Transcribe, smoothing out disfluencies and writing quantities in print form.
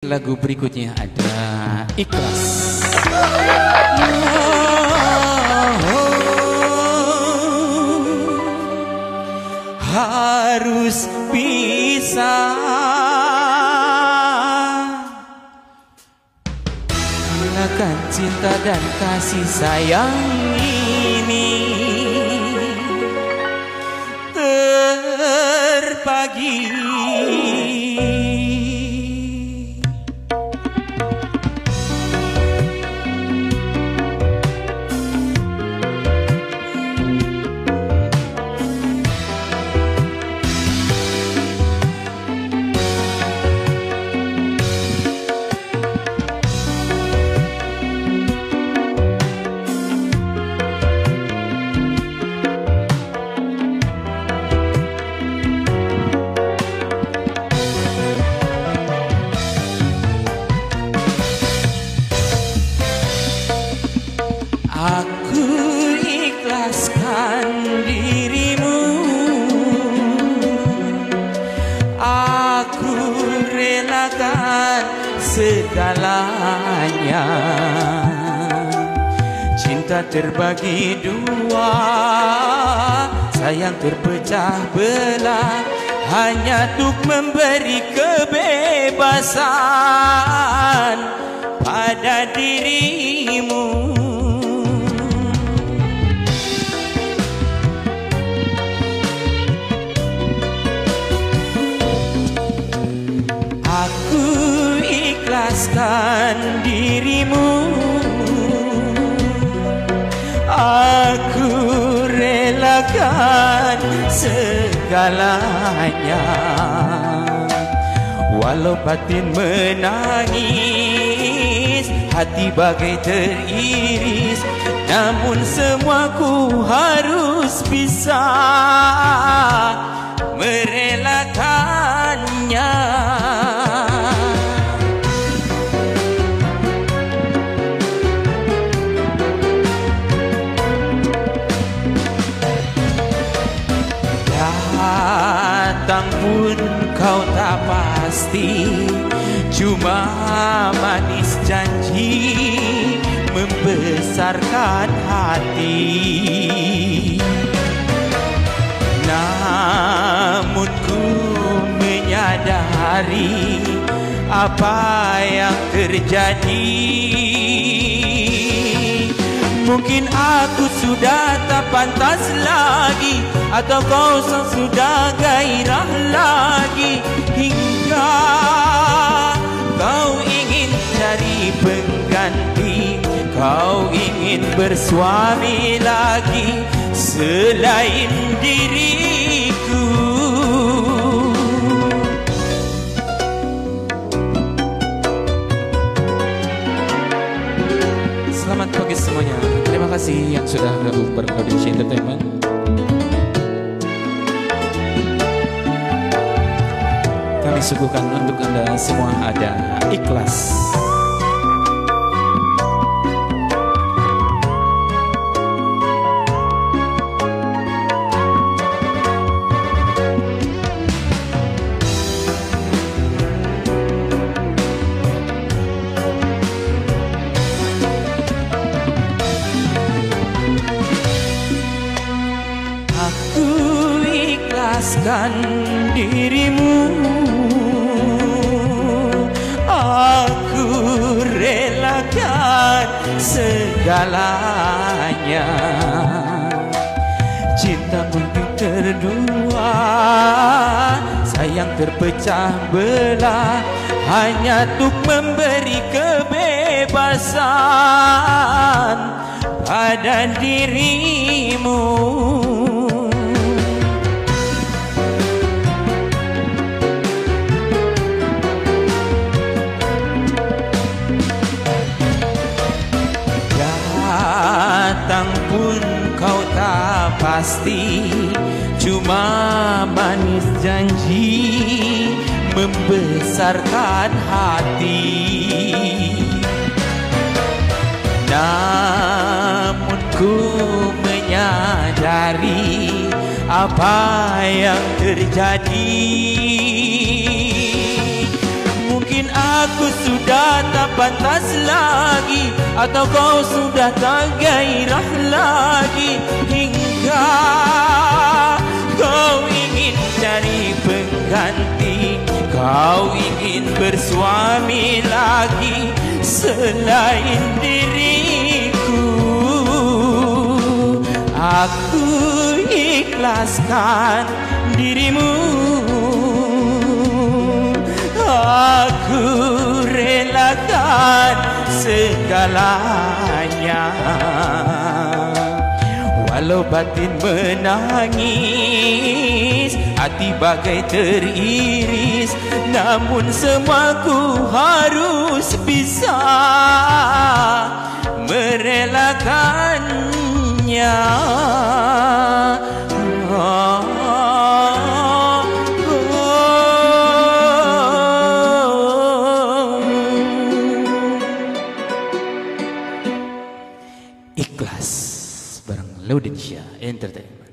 Lagu berikutnya ada Ikhlas. Harus bisa hilangkan cinta dan kasih sayang ini terbagi. Aku ikhlaskan dirimu, aku relakan segalanya. Cinta terbagi dua, sayang terpecah belah, hanya untuk memberi kebebasan pada dirimu. Aku ikhlaskan dirimu, aku relakan segalanya. Walau batin menangis, hati bagai teriris, namun semua ku harus bisa merelakannya. Datang pun kau tak pasti, cuma manis janji membesarkan hati. Namun ku menyadari apa yang terjadi. Mungkin aku sudah tak pantas lagi, atau kau sudah gairah lagi, hingga kau ingin cari pengganti, kau ingin bersuami lagi selain diriku. Selamat pagi semuanya. Terima kasih yang sudah gabung bareng Audisi Entertainment. Kami suguhkan untuk Anda semua ada Ikhlas. Aku ikhlaskan dirimu, aku relakan segalanya. Cinta mungkin terdua, sayang terpecah belah, hanya untuk memberi kebebasan pada dirimu. Datang pun kau tak pasti, cuma manis janji membesarkan hati. Namun ku menyadari apa yang terjadi. Mungkin aku sudah tak pantas lagi, atau kau sudah tak gairah lagi, hingga kau ingin cari pengganti, kau ingin bersuami lagi selain diriku. Aku ikhlaskan dirimu, aku relakan segalanya. Walau batin menangis, hati bagai teriris, namun semua ku harus bisa merelakannya. Ikhlas bareng Laudensia Entertainment.